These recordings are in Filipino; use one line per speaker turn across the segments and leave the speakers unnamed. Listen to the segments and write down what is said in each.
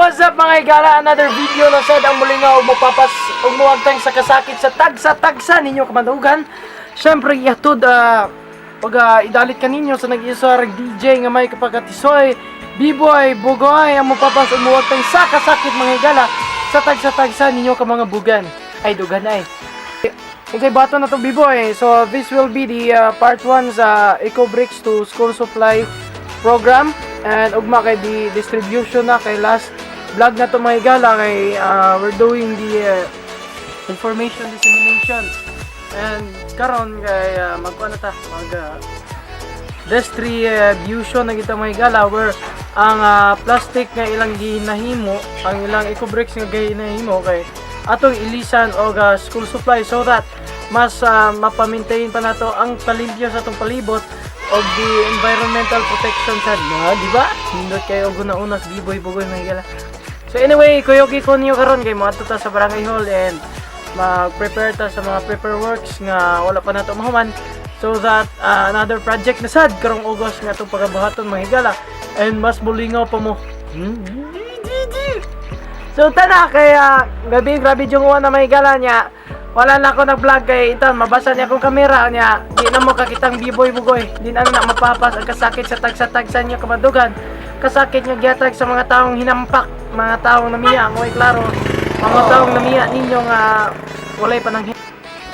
what's up mga igala? Another video na sad ang muli nga umapapas umuagtang sa kasakit sa tagsa ninyo kamandugan. Siyempre ihatod pag idalit ka ninyo sa nag-isar DJ nga may kapagatisoy B-boy, bugoy ang mapapas umuagtang sa kasakit mga igala sa tagsa ninyo ka mga bugan. Ay dugan ay. Okay, bato na to B-boy. So this will be the part 1 sa Eco Bricks to School Supply program. And ugma kay di distribution na kay last vlog na to mga igala kay we're doing the information dissemination. And karon kay magkuan na ta mag distribution na kita mga igala where ang plastic nga ilang ginahimo, ang ilang eco bricks nga ginahimo kay atong ilisan og school supply so that mas mapamintain pa nato ang palimpyo sa atong palibot of the environmental protection sa di ba? Hindot kayo guna-unas B-boy bugoy mga igala. So anyway, kuyogi ko niyo karon kay mga tuta sa barangay hall and mag-prepare ta sa mga prepare works nga wala pa nato mahuman so that another project na sad karong August nga itong pagabuhaton mga igala and mas bulingaw pa mo. So tana kay grabe yung uwan na mga igala niya. Wala na ako nag-vlog kay ito, mabasa niya akong kamera niya. Di na mo kakitang B-boy bugoy. Di na na mapapas ang kasakit sa tagsa niyo kamandugan. Kasakit niyo gihatag sa mga taong hinampak, mga taong namiya, ang klaro. Mga taong namiya ninyo nga walay pa nang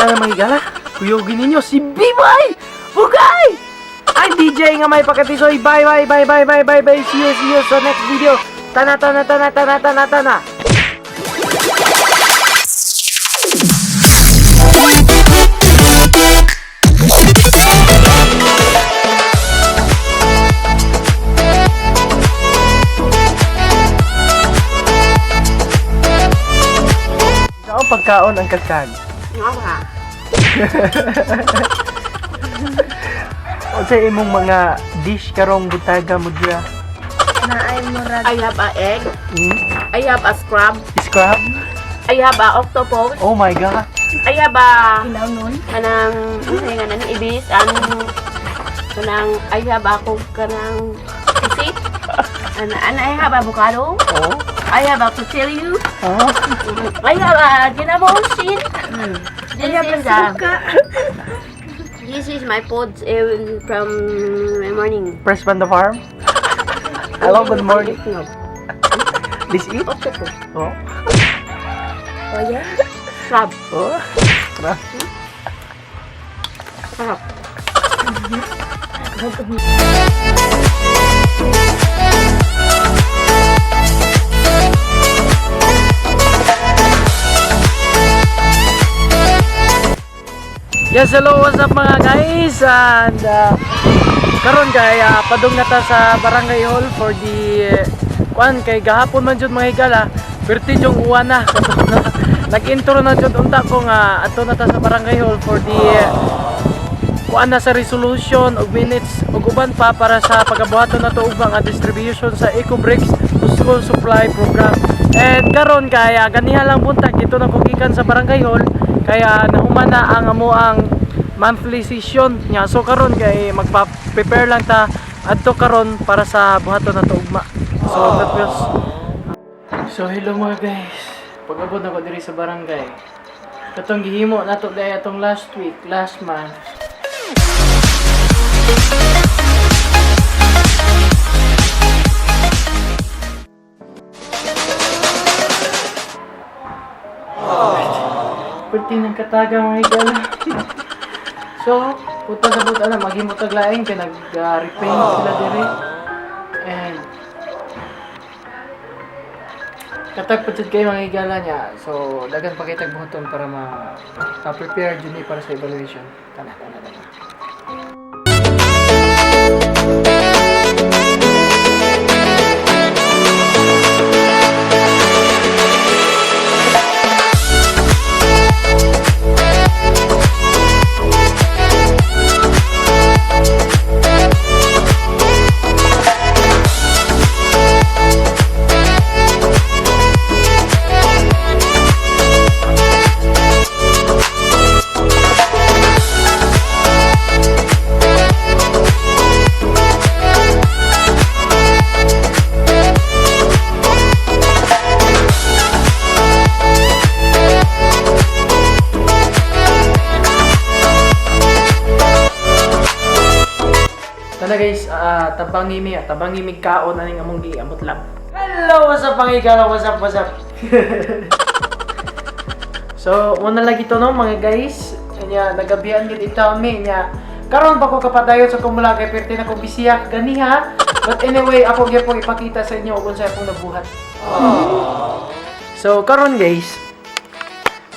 ano mga igala? Kuyogin ninyo si B-boy bugoy! Ay DJ nga may pakatisoy. Bye. See you sa next video. Tana. Pagkaon ang kagkag.
Nga.
O sa imong mga dish karong butaga mo dira?
I have a egg. I have a scrub.
Scrub?
I have a octopus.
Oh my god.
I have a kanang ibis kanang I have a kanang isip. And I have avocado.
Oh.
I have a cuchillo.
Oh.
I have a ginamosin. This is my food from my morning.
Fresh from the farm? Hello, good morning.
No.
This it?
Octopus.
Oh.
Oh yeah? Crab.
Oh. Crab.
Crab.
Yes, hello, what's up mga guys? And karon kay padung na ta sa barangay hall for the kay gahapon man jud mga higala perti yung uwan na nag-intro na jud unta ko nga ato na ta sa barangay hall for the na sa resolution og minutes og uban pa para sa pagabuhaton nato og mga distribution sa Eco Bricks to School Supply program. And karon kay ganiha lang buntag dito na kugikan sa barangay hall kaya nahuman na ang amuang monthly session nya. So karon kay magpa-prepare lang ta adto karon para sa buhaton nato ugma. So that was so hello mga guys. Pag-abot na ko diri sa barangay. Katong gihimo nato day atong last month. Perti ng kataga mga igala. So, puta na maghimot taglaing kay nag-repaint sila dire. And katag pud kay mga igala niya. So, dagan pa kitag buhaton para ma-prepare jud ni para sa evaluation. Tana. guys, tabang imig kaon aning among giamot lang. Hello, what's up mga higala? What's up? So, muna lagi to no mga guys. Kanya nagabihan gid itaw mi nya. Karon pa ko kapadayon sa kumula kay perti na ko bisiya ganiha. But anyway, ako gyud po ipakita sa inyo kung sa akong nabuhat. So, karon guys,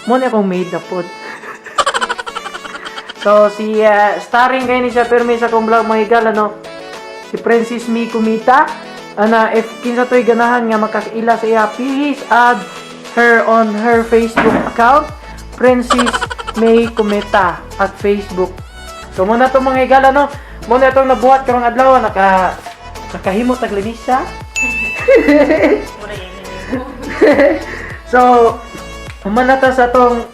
muna akong maid na pod. So, si starring kayo ni siya permi sa kong vlog mga higala no. Si Princess May Kumita. Ana, if kinsa to'y ganahan nga makakaila sa iya, please add her on her Facebook account, Princess May Kumita at Facebook. So, muna itong mga higala, no? Muna itong nabuhat karong adlaw, nakahimot naglinis siya. So, muna to sa itong,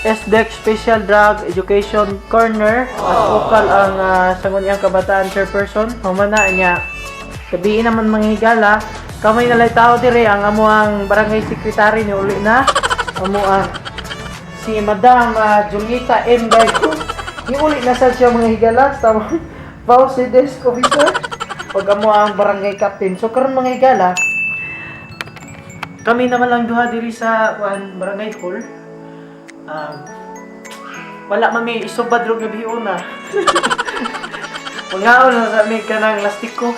SDEC Special Drug Education Corner at ukal ang sanguniyang kabataan chairperson. Mamana niya. Sabihin naman mga higala, kamay na tao dire ang amuang barangay secretary ni uli na. Amuang si Madam Julieta M. Gayco. Ni uli na sa siya mga higala sa Pausi Desk Officer. Pag amuang barangay captain. So karon mga higala, kami naman lang duha diri sa barangay hall. Wala man may isubad ro gabi una. Mangaon na sa may kanang lastiko.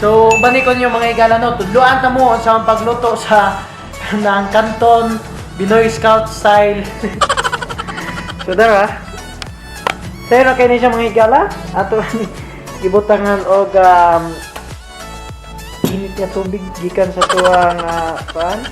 So, banikon yung mga higala no, tudloan ta mo sa pagluto sa kanang Canton Pinoy Scout style. So dara. Sayo na kayo niya mga higala. Ato ibutangan og init na tubig gikan sa tuwang pan.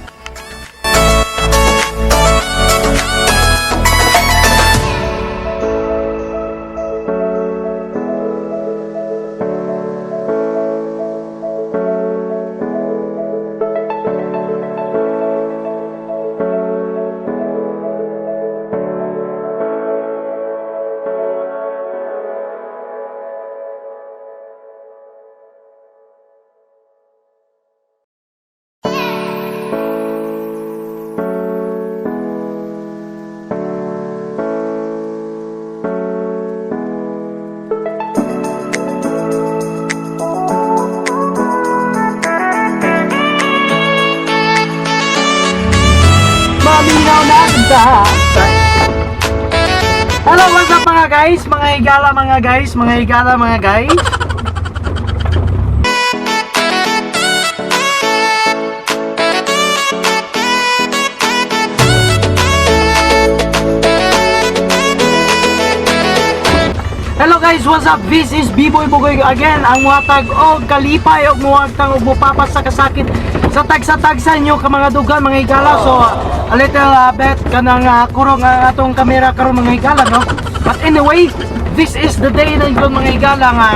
Hello, what's up mga guys? Mga higala mga guys. Hello guys, what's up? This is B-Boy Bugoy again, ang muhatag og kalipay og muhatag og mupapas sa kasakit sa tagsa-tagsa nyo ka mga dugan mga higala. So a little bit kanang kurong atong kamera karon mga higala no. But anyway, this is the day na yun mga higala nga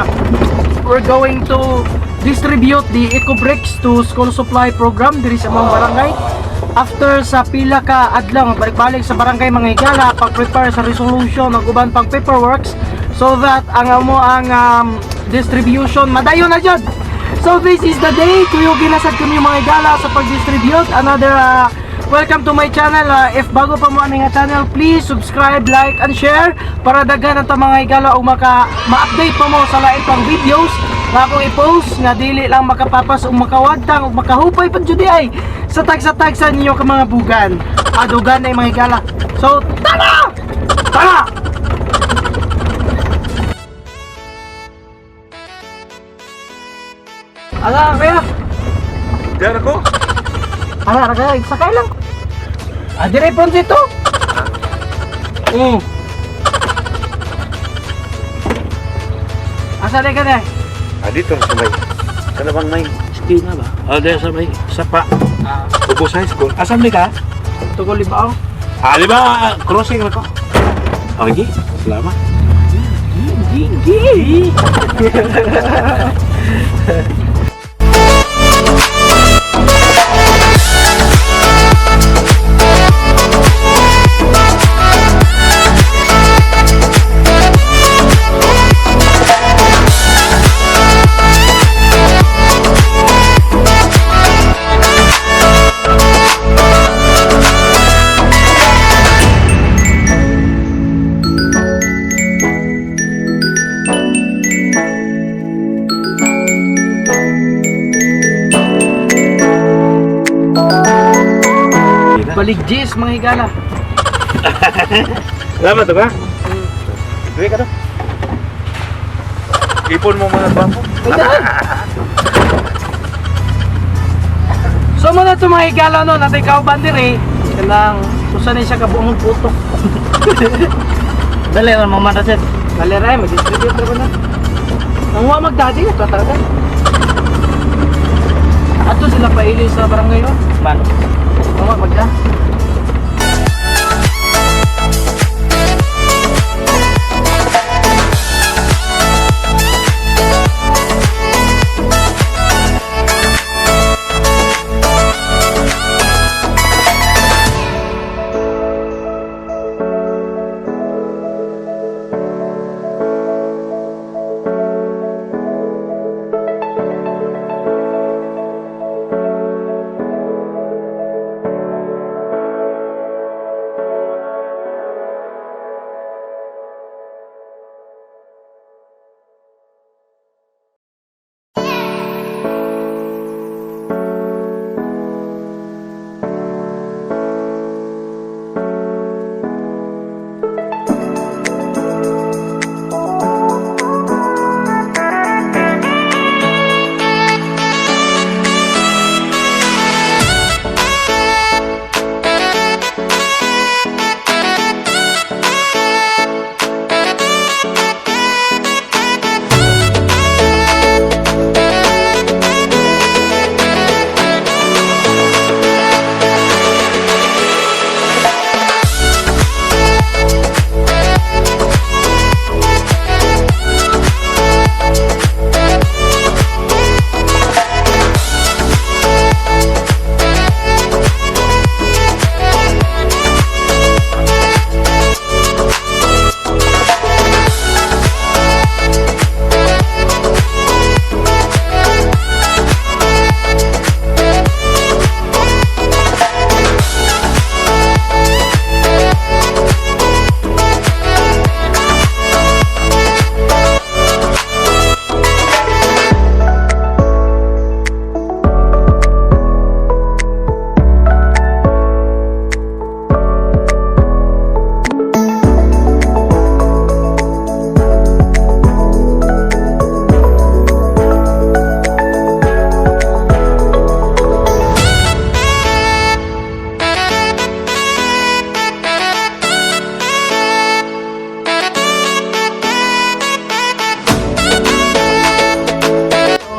we're going to distribute the Eco Bricks to school supply program diri sa mga barangay. After sa pila ka adlaw balik-balik sa barangay mga higala pag-prepare sa resolution ng uban pang paperworks so that ang amo ang distribution madayon na jud. So this is the day kuyo ginasad kami mga higala sa pag-distribute. Another welcome to my channel. If bago pa mo ani nga channel, please subscribe, like and share para daghan ang mga higala og ma-update pa mo sa lain pang videos na akong i-post nga dili lang makapapas o makawagtang o makahupay pa jud ay sa tagsa-tagsa ninyo ka mga bugan. Adugan na mga higala. So tara! Tara! Ala kaya?
Diyan ako?
Ala kaya, sakay lang. Dire po dito. Asa na ka na?
Dito sa may. Kana bang may esquina ba? Dito sa may sapa. Ubos High School. Asan ni ka?
Tugol libaw.
Di ba crossing ako? Okay, salamat.
Gigi. baligjis mga higala.
Salamat to ka? Duwi ka to. Ipon mo mga bangko.
So muna ito mga higala no, natay kauban din kanang usan siya kabuong putok.
Dali lang mamata set.
Dali rin, mag-distribute na ba na? Ang mga magdadi, ito talaga. Ato sila paili sa barangay no?
Man.
Ang mga magda.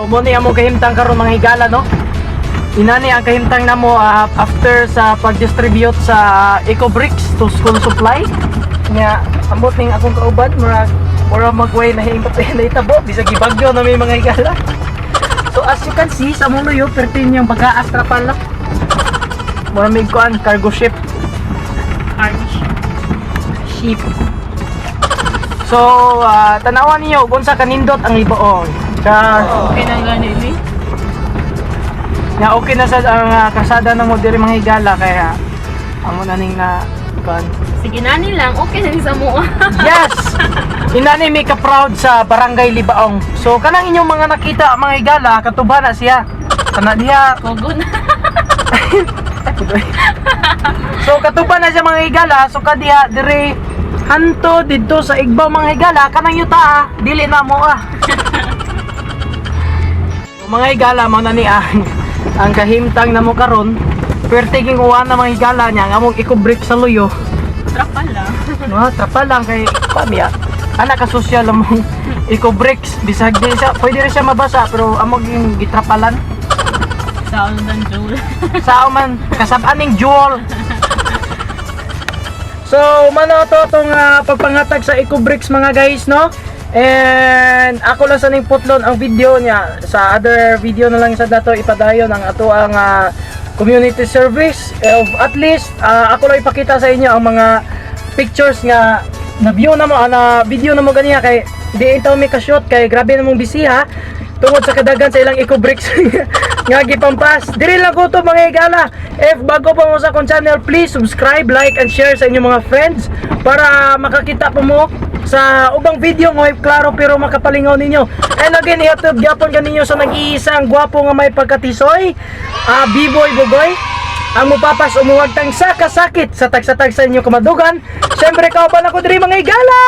Muna yung among kahimtang karon mga higala no. Inani ang kahimtang namo after sa pag-distribute sa Ecobricks to school supply. Nya ambot ning akong kauban mura magway na hitabo bisag gibagyo na may mga higala. So as you can see sa among luyo pertin yung pag-aastra pala. Mura mig kuan cargo ship. Ship. So tanawan niyo kung sa kanindot ang libaon.
Okay na gani ni.
Na okay na sa ang kasada ng mo diri mga higala kaya amo na ning na kan.
Sige nani lang, okay na ni sa mo.
Yes. Inani mi ka proud sa Barangay Libaong. So kanang inyong mga nakita mga higala katuba na siya. Kana diha.
Kogo na.
So katuba na siya mga higala so kadiha diri hanto didto sa Igbaw mga higala kanang yuta dili na mo Mga higala mo na ni ang kahimtang na mo karon. Pertiging uwan na mga higala niya nga mong Ecobrick sa luyo.
Trapal lang.
No, trapal lang kay pamya. Anak ka social mong Ecobricks bisag di siya pwede rin siya mabasa pero amog yung gitrapalan.
Sao man jewel.
Sao man kasab-aning jewel. So mano to tong pagpangatag sa Ecobricks mga guys no. And ako lang sa ning putlon ang video niya. Sa other video na lang sa dato ipadayon ang ato ang community service of at least ako lang ipakita sa inyo ang mga pictures nga na view na mo na video na mo ganiya kay di itaw mi ka-shoot kay grabe na mong bisiha tungod sa kadagan sa ilang Ecobricks nga gipampas. Diri lang ko to mga higala. If bago pa mo sa akong channel, please subscribe, like and share sa inyong mga friends para makakita po mo sa ubang video nga klaro pero makapalingaw ninyo. And again, ihatod gyapon kaninyo sa nag-iisang gwapo nga may pagkatisoy, B-boy Bugoy. ang mupapas umuwag tang sa kasakit sa tagsatag sa inyo kamadugan. Siyempre kauban ako diri mga higala.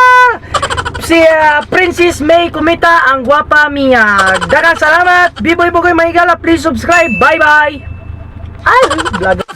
Si Princess May Kumita, ang gwapa miya. Daghang salamat. Biboy Bugoy mga higala, please subscribe. Bye bye. Ay, vlog.